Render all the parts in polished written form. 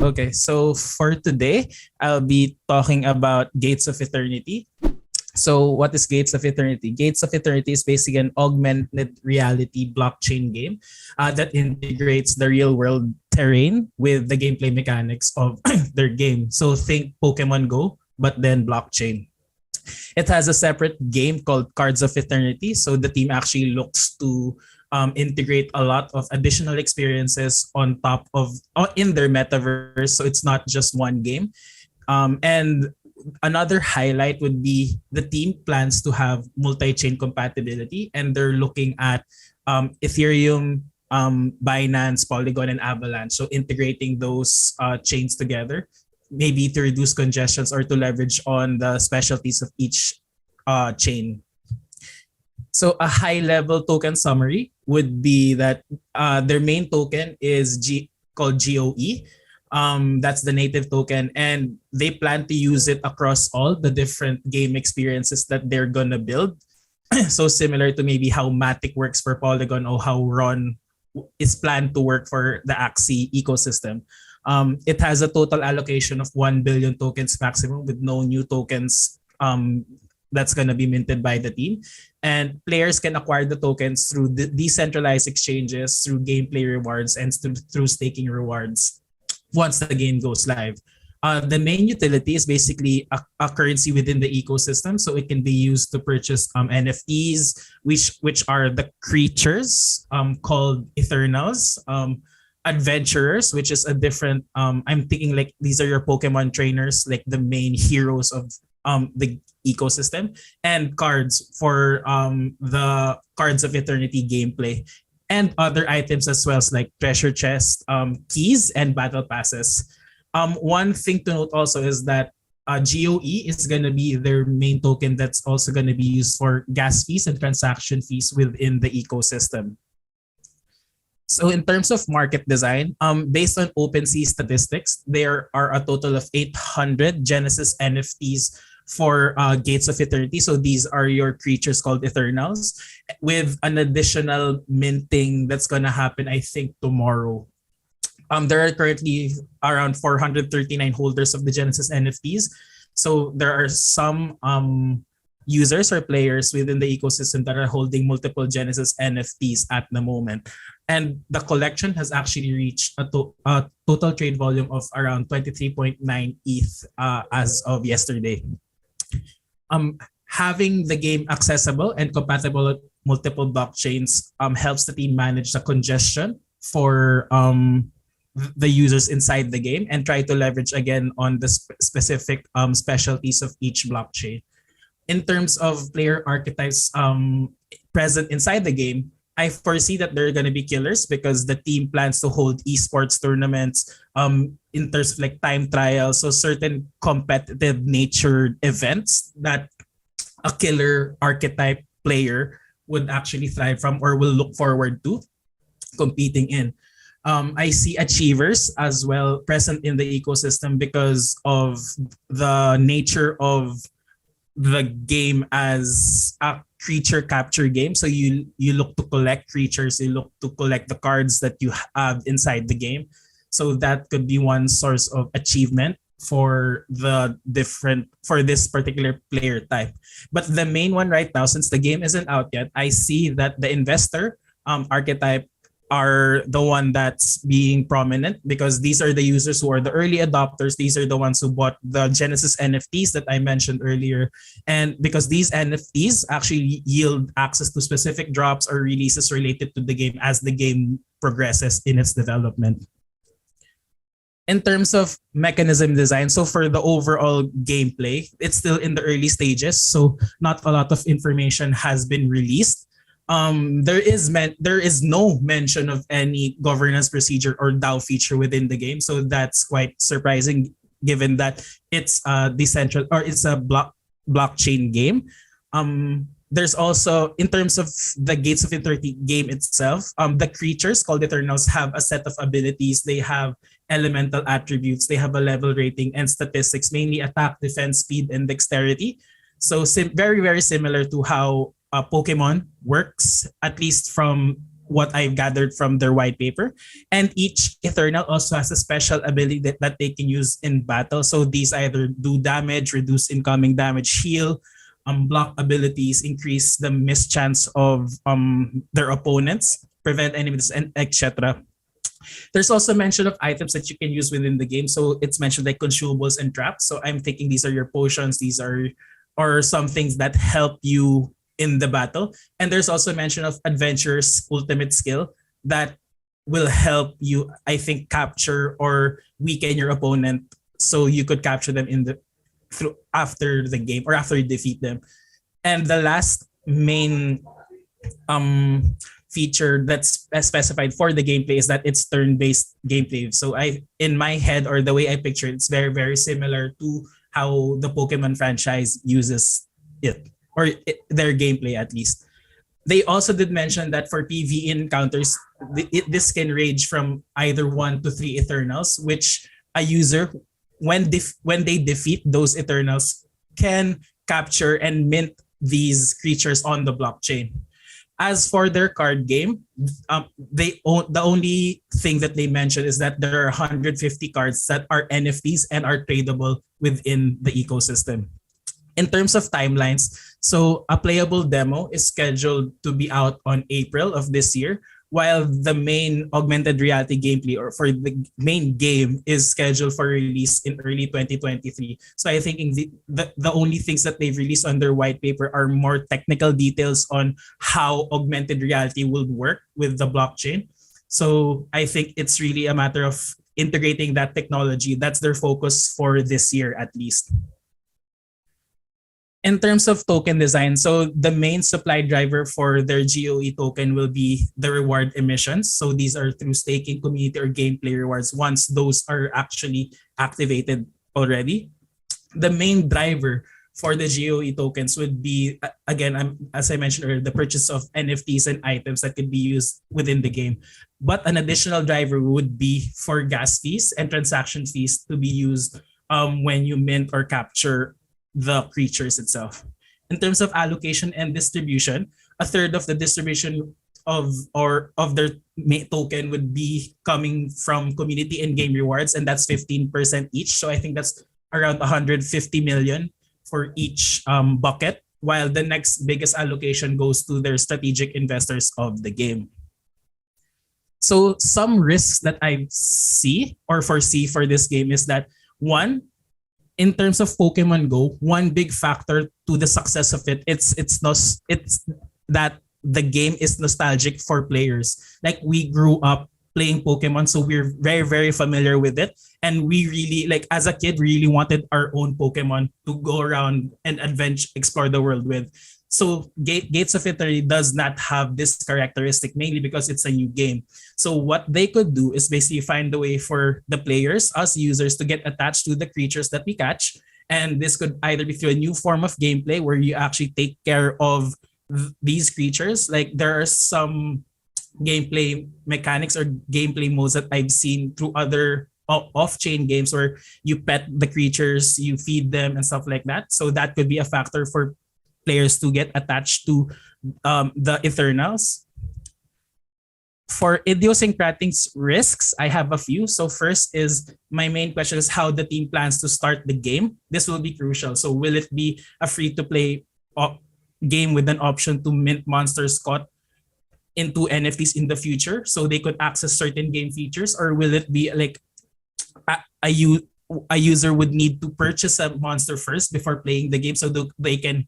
Okay, so for today, I'll be talking about Gates of Eternity. So, what is Gates of Eternity? Gates of Eternity is basically an augmented reality blockchain game that integrates the real world terrain with the gameplay mechanics of their game. So, think Pokemon Go, but then blockchain. It has a separate game called Cards of Eternity. So the team actually looks to integrate a lot of additional experiences on top of in their metaverse. So it's not just one game. And another highlight would be the team plans to have multi-chain compatibility, and they're looking at Ethereum, Binance, Polygon, and Avalanche. So integrating those chains together, maybe to reduce congestions or to leverage on the specialties of each chain. So a high-level token summary would be that their main token is called GOE. That's the native token, and they plan to use it across all the different game experiences that they're gonna build. So similar to maybe how Matic works for Polygon or how Ron is planned to work for the Axie ecosystem. It has a total allocation of 1 billion tokens maximum with no new tokens that's going to be minted by the team. And players can acquire the tokens through decentralized exchanges, through gameplay rewards, and through staking rewards once the game goes live. The main utility is basically a currency within the ecosystem, so it can be used to purchase NFTs, which are the creatures called Eternals. Adventurers, which is a different I'm thinking like these are your Pokemon trainers, like the main heroes of the ecosystem, and cards for the Cards of Eternity gameplay, and other items as well as like treasure chest, keys, and battle passes. One thing to note also is that GOE is going to be their main token that's also going to be used for gas fees and transaction fees within the ecosystem. So in terms of market design, based on OpenSea statistics, there are a total of 800 Genesis NFTs for Gates of Eternity. So these are your creatures called Eternals, with an additional minting that's going to happen, I think, tomorrow. There are currently around 439 holders of the Genesis NFTs. So there are some users or players within the ecosystem that are holding multiple Genesis NFTs at the moment. And the collection has actually reached a total trade volume of around 23.9 ETH as of yesterday. Having the game accessible and compatible with multiple blockchains helps the team manage the congestion for the users inside the game and try to leverage again on the specific specialties of each blockchain. In terms of player archetypes present inside the game, I foresee that there are going to be killers because the team plans to hold esports tournaments, in terms of like time trials, so certain competitive nature events that a killer archetype player would actually thrive from or will look forward to competing in. I see achievers as well present in the ecosystem because of the nature of the game as a creature capture game. So you look to collect creatures, you look to collect the cards that you have inside the game. So that could be one source of achievement for this particular player type. But the main one right now, since the game isn't out yet, I see that the investor archetype are the one that's being prominent because these are the users who are the early adopters. These are the ones who bought the Genesis NFTs that I mentioned earlier. And because these NFTs actually yield access to specific drops or releases related to the game as the game progresses in its development. In terms of mechanism design, so for the overall gameplay, it's still in the early stages. So not a lot of information has been released. There is no mention of any governance procedure or DAO feature within the game, so that's quite surprising given that it's a decentral or it's a blockchain game. There's also, in terms of the Gates of Eternity game itself, the creatures called Eternals have a set of abilities. They have elemental attributes. They have a level rating and statistics, mainly attack, defense, speed, and dexterity. So very, very similar to how Pokemon works, at least from what I've gathered from their white paper. And each Eternal also has a special ability that they can use in battle. So these either do damage, reduce incoming damage, heal, block abilities, increase the miss chance of their opponents, prevent enemies, and etc. There's also mention of items that you can use within the game. So it's mentioned like consumables and traps. So I'm thinking these are your potions, these are or some things that help you in the battle. And there's also mention of adventurer's ultimate skill that will help you, I think, capture or weaken your opponent so you could capture them in the through after the game or after you defeat them. And the last main feature that's specified for the gameplay is that it's turn-based gameplay. So I, in my head or the way I picture it, it's very very similar to how the Pokemon franchise uses it or their gameplay at least. They also did mention that for PvE encounters, this can range from either 1 to 3 Eternals, which a user, when they defeat those Eternals, can capture and mint these creatures on the blockchain. As for their card game, the only thing that they mentioned is that there are 150 cards that are NFTs and are tradable within the ecosystem. In terms of timelines, so a playable demo is scheduled to be out on April of this year, while the main augmented reality gameplay or for the main game is scheduled for release in early 2023. So I think the only things that they've released on their white paper are more technical details on how augmented reality will work with the blockchain. So I think it's really a matter of integrating that technology. That's their focus for this year at least. In terms of token design, so the main supply driver for their GOE token will be the reward emissions. So these are through staking, community, or gameplay rewards once those are actually activated already. The main driver for the GOE tokens would be, again, as I mentioned earlier, the purchase of NFTs and items that could be used within the game. But an additional driver would be for gas fees and transaction fees to be used when you mint or capture the creatures itself. In terms of allocation and distribution, a third of the distribution of their token would be coming from community and game rewards, and that's 15% each. So I think that's around 150 million for each bucket, while the next biggest allocation goes to their strategic investors of the game. So some risks that I see or foresee for this game is that one, in terms of Pokemon Go, one big factor to the success of it's that the game is nostalgic for players. Like we grew up playing Pokemon, so we're very very familiar with it, and we really like as a kid really wanted our own Pokemon to go around and adventure, explore the world with. So Gates of Ethernity does not have this characteristic, mainly because it's a new game. So what they could do is basically find a way for the players, us users, to get attached to the creatures that we catch. And this could either be through a new form of gameplay where you actually take care of these creatures. Like there are some gameplay mechanics or gameplay modes that I've seen through other off-chain games where you pet the creatures, you feed them and stuff like that. So that could be a factor for players to get attached to the Eternals. For idiosyncratic risks, I have a few. So first is my main question is how the team plans to start the game. This will be crucial. So will it be a free-to-play game with an option to mint monsters caught into NFTs in the future so they could access certain game features, or will it be like a user would need to purchase a monster first before playing the game so they can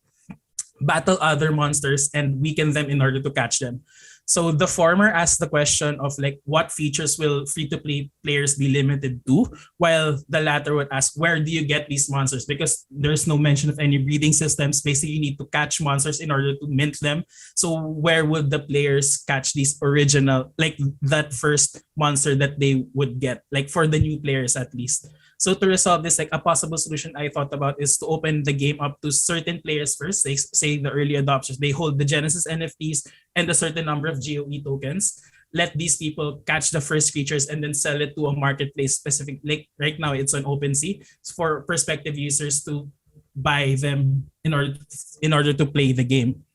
battle other monsters and weaken them in order to catch them? So the former asks the question of like what features will free-to-play players be limited to, while the latter would ask where do you get these monsters, because there's no mention of any breeding systems. Basically, you need to catch monsters in order to mint them. So where would the players catch these original, like that first monster that they would get, like for the new players at least? So to resolve this, like a possible solution I thought about is to open the game up to certain players first, say the early adopters. They hold the Genesis NFTs and a certain number of GOE tokens. Let these people catch the first creatures and then sell it to a marketplace specific. Like right now, it's on OpenSea for prospective users to buy them in order to play the game.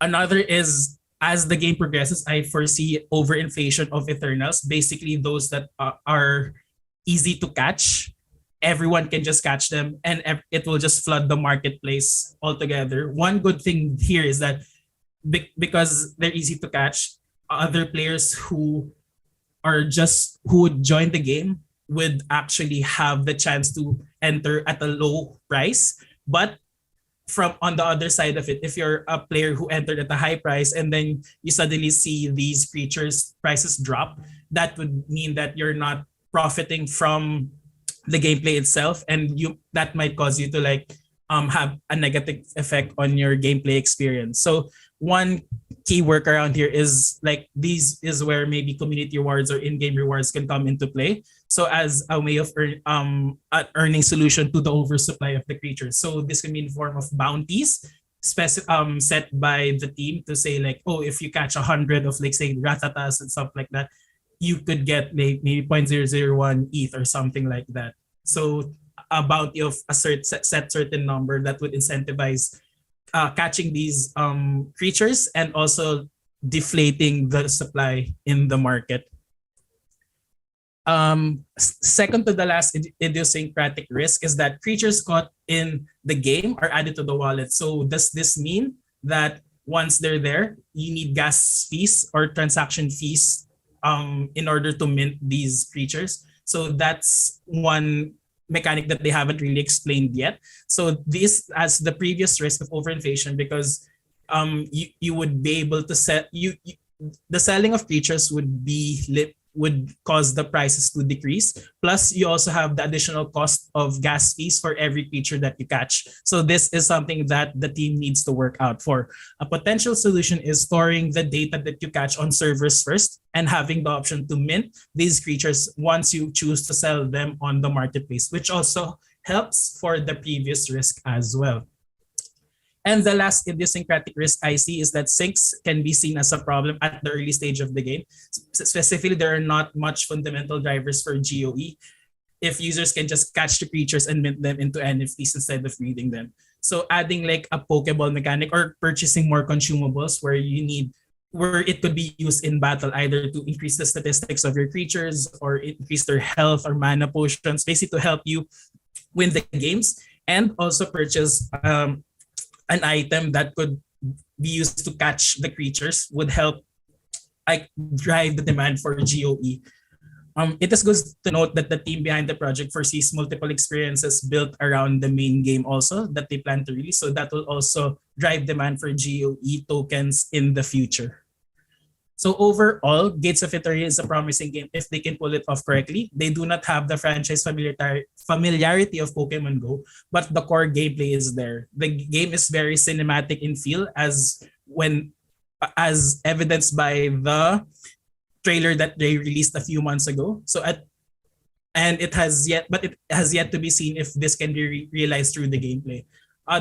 Another is as the game progresses, I foresee overinflation of Eternals. Basically, those that are easy to catch. Everyone can just catch them, and it will just flood the marketplace altogether. One good thing here is that because they're easy to catch, other players who would join the game would actually have the chance to enter at a low price. But from on the other side of it, if you're a player who entered at a high price and then you suddenly see these creatures prices drop, that would mean that you're not profiting from the gameplay itself, and you that might cause you to like have a negative effect on your gameplay experience. So one key workaround here is like these is where maybe community rewards or in-game rewards can come into play. So as a way of an earning solution to the oversupply of the creatures. So this can be in form of bounties set by the team to say like, oh, if you catch 100 of like say ratatas and stuff like that, you could get like maybe 0.001 ETH or something like that. So a bounty of a certain number that would incentivize catching these creatures and also deflating the supply in the market. Second to the last idiosyncratic risk is that creatures caught in the game are added to the wallet. So does this mean that once they're there, you need gas fees or transaction fees in order to mint these creatures? So that's one mechanic that they haven't really explained yet. So this as the previous risk of overinflation, because you would be able to the selling of creatures would cause the prices to decrease. Plus, you also have the additional cost of gas fees for every creature that you catch. So this is something that the team needs to work out for. A potential solution is storing the data that you catch on servers first and having the option to mint these creatures once you choose to sell them on the marketplace, which also helps for the previous risk as well. And the last idiosyncratic risk I see is that syncs can be seen as a problem at the early stage of the game. Specifically, there are not much fundamental drivers for GOE if users can just catch the creatures and mint them into NFTs instead of reading them. So adding like a Pokeball mechanic or purchasing more consumables where it could be used in battle either to increase the statistics of your creatures or increase their health or mana potions, basically to help you win the games, and also purchase an item that could be used to catch the creatures would help like drive the demand for GOE. It is good to note that the team behind the project foresees multiple experiences built around the main game also that they plan to release. So that will also drive demand for GOE tokens in the future. So overall, Gates of Ethernity is a promising game if they can pull it off correctly. They do not have the franchise familiarity of Pokemon Go, but the core gameplay is there. The game is very cinematic in feel as evidenced by the trailer that they released a few months ago. It has yet to be seen if this can be realized through the gameplay.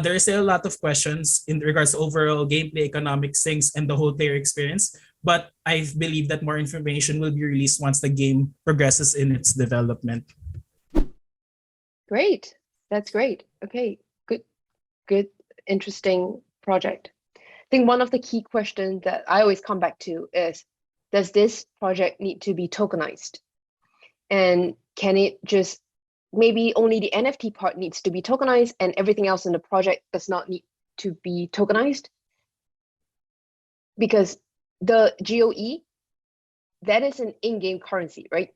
There is still a lot of questions in regards to overall gameplay, economic syncs, and the whole player experience. But I believe that more information will be released once the game progresses in its development. Great. That's great. Okay, good, interesting project. I think one of the key questions that I always come back to is, does this project need to be tokenized? And can it just, maybe only the NFT part needs to be tokenized and everything else in the project does not need to be tokenized? Because the GOE, that is an in-game currency, right?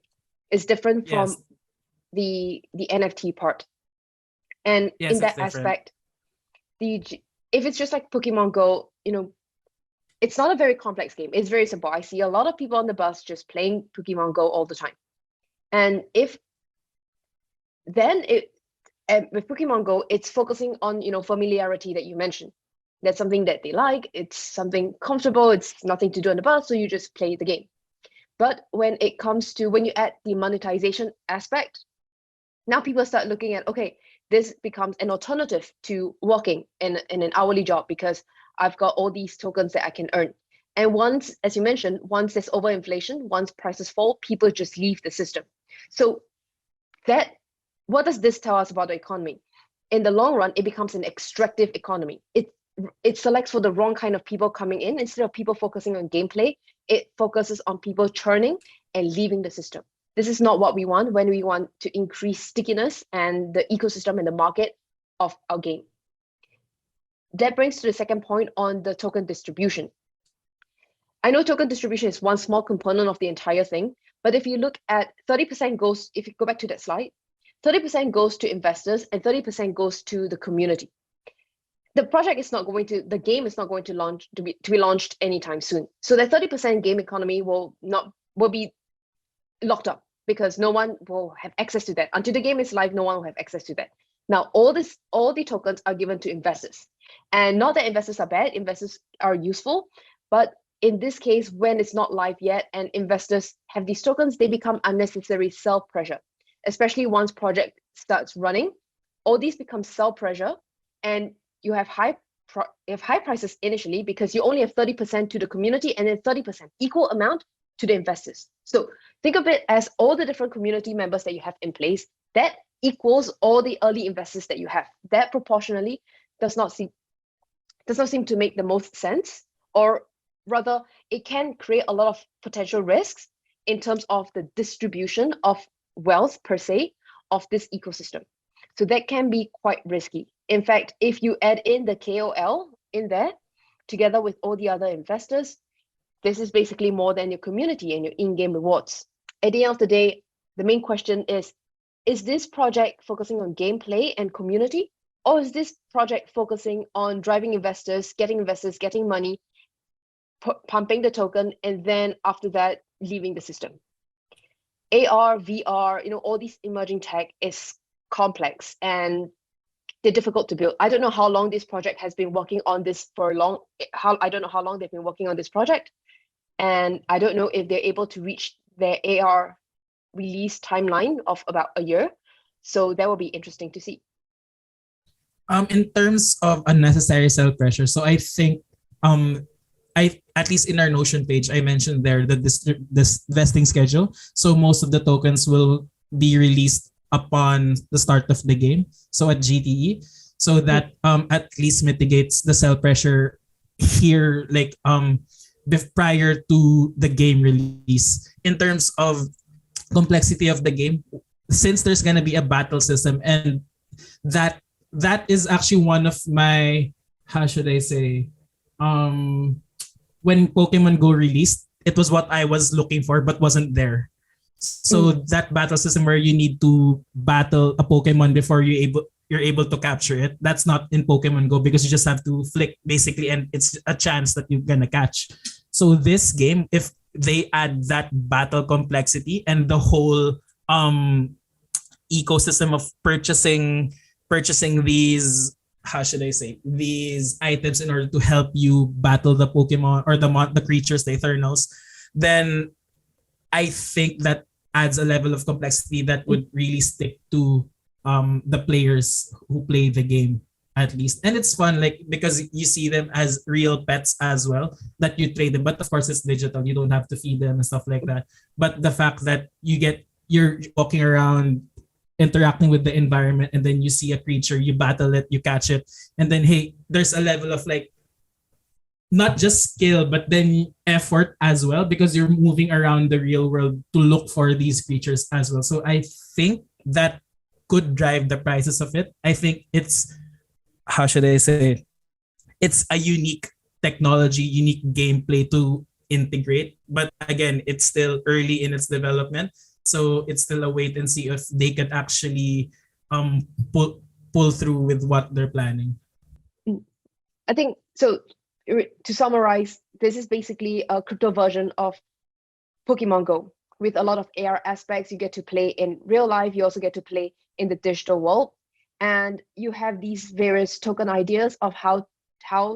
It's different from the NFT part. And in that aspect, if it's just like Pokemon Go, it's not a very complex game. It's very simple. I see a lot of people on the bus just playing Pokemon Go all the time. And with Pokemon Go, it's focusing on familiarity that you mentioned. That's something that they like. It's something comfortable. It's nothing to do on the bus, so you just play the game. But when it comes to when you add the monetization aspect, now people start looking at, okay, this becomes an alternative to working in an hourly job because I've got all these tokens that I can earn. And once, as you mentioned, once there's overinflation, once prices fall, people just leave the system. So what does this tell us about the economy? In the long run, it becomes an extractive economy. it selects for the wrong kind of people coming in. Instead of people focusing on gameplay, it focuses on people churning and leaving the system. This is not what we want when we want to increase stickiness and the ecosystem and the market of our game. That brings to the second point on the token distribution. I know token distribution is one small component of the entire thing, but if you look at 30% goes, if you go back to that slide, 30% goes to investors and 30% goes to the community. The project is not going to, the game is not going to be launched anytime soon. So that 30% game economy will be locked up because no one will have access to that. Until the game is live, no one will have access to that. Now, all the tokens are given to investors. And not that investors are bad, investors are useful, but in this case, when it's not live yet and investors have these tokens, they become unnecessary sell pressure, especially once project starts running. All these become sell pressure, and you have high prices initially because you only have 30% to the community and then 30% equal amount to the investors. So think of it as all the different community members that you have in place, that equals all the early investors that you have. That proportionally does not seem to make the most sense, or rather it can create a lot of potential risks in terms of the distribution of wealth per se of this ecosystem. So that can be quite risky. In fact, if you add in the KOL in there, together with all the other investors, this is basically more than your community and your in-game rewards. At the end of the day, the main question is this project focusing on gameplay and community, or is this project focusing on driving investors, getting money, pumping the token, and then after that, leaving the system? AR, VR, all these emerging tech is complex and they're difficult to build. I don't know how long this project has been working on this I don't know how long they've been working on this project. And I don't know if they're able to reach their AR release timeline of about a year. So that will be interesting to see. In terms of unnecessary sell pressure, so I think at least in our Notion page, I mentioned there that this vesting schedule. So most of the tokens will be released upon the start of the game. So at GTE, so that at least mitigates the sell pressure here, like prior to the game release. In terms of complexity of the game, since there's gonna be a battle system, and that is actually one of my, how should I say, when Pokemon Go released, it was what I was looking for but wasn't there. So that battle system where you need to battle a Pokemon before you're able to capture it, that's not in Pokemon Go because you just have to flick basically and it's a chance that you're gonna catch. So this game, if they add that battle complexity and the whole ecosystem of purchasing these, how should I say, these items in order to help you battle the Pokemon or the creatures, the Eternals, then I think that adds a level of complexity that would really stick to the players who play the game, at least. And it's fun, like, because you see them as real pets as well, that you trade them. But of course, it's digital. You don't have to feed them and stuff like that. But the fact that you're walking around interacting with the environment, and then you see a creature, you battle it, you catch it, and then hey, there's a level of like not just skill but then effort as well, because you're moving around the real world to look for these creatures as well. So I think that could drive the prices of it. I think it's, how should I say, it's a unique technology, unique gameplay to integrate, but again, it's still early in its development. So it's still a wait and see if they could actually pull through with what they're planning. I think so. To summarize, this is basically a crypto version of Pokemon Go with a lot of AR aspects. You get to play in real life. You also get to play in the digital world, and you have these various token ideas of how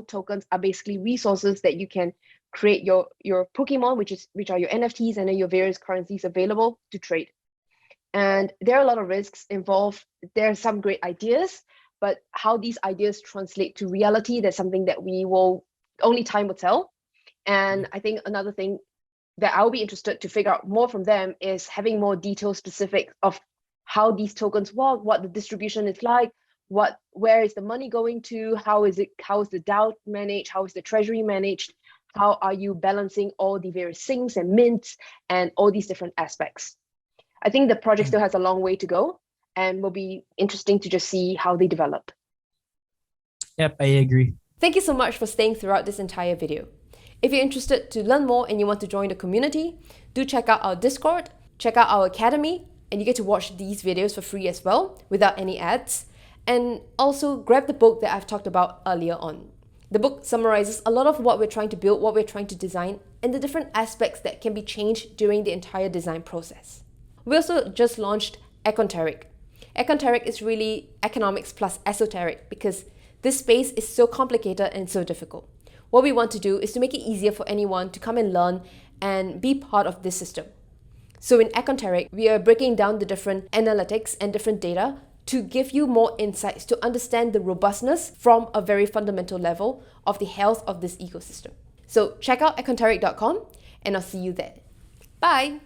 tokens are basically resources that you can create your Pokemon, which are your NFTs, and then your various currencies available to trade. And there are a lot of risks involved. There are some great ideas, but how these ideas translate to reality, that's something that only time will tell. And I think another thing that I'll be interested to figure out more from them is having more detail specific of how these tokens work, what the distribution is like, where is the money going to? How is the DAO managed? How is the treasury managed? How are you balancing all the various sinks and mints and all these different aspects? I think the project still has a long way to go, and will be interesting to just see how they develop. Yep, I agree. Thank you so much for staying throughout this entire video. If you're interested to learn more and you want to join the community, do check out our Discord, check out our Academy, and you get to watch these videos for free as well, without any ads. And also grab the book that I've talked about earlier on. The book summarizes a lot of what we're trying to build, what we're trying to design, and the different aspects that can be changed during the entire design process. We also just launched Econteric. Econteric is really economics plus esoteric because this space is so complicated and so difficult. What we want to do is to make it easier for anyone to come and learn and be part of this system. So in Econteric, we are breaking down the different analytics and different data to give you more insights to understand the robustness from a very fundamental level of the health of this ecosystem. So check out econteric.com and I'll see you there. Bye!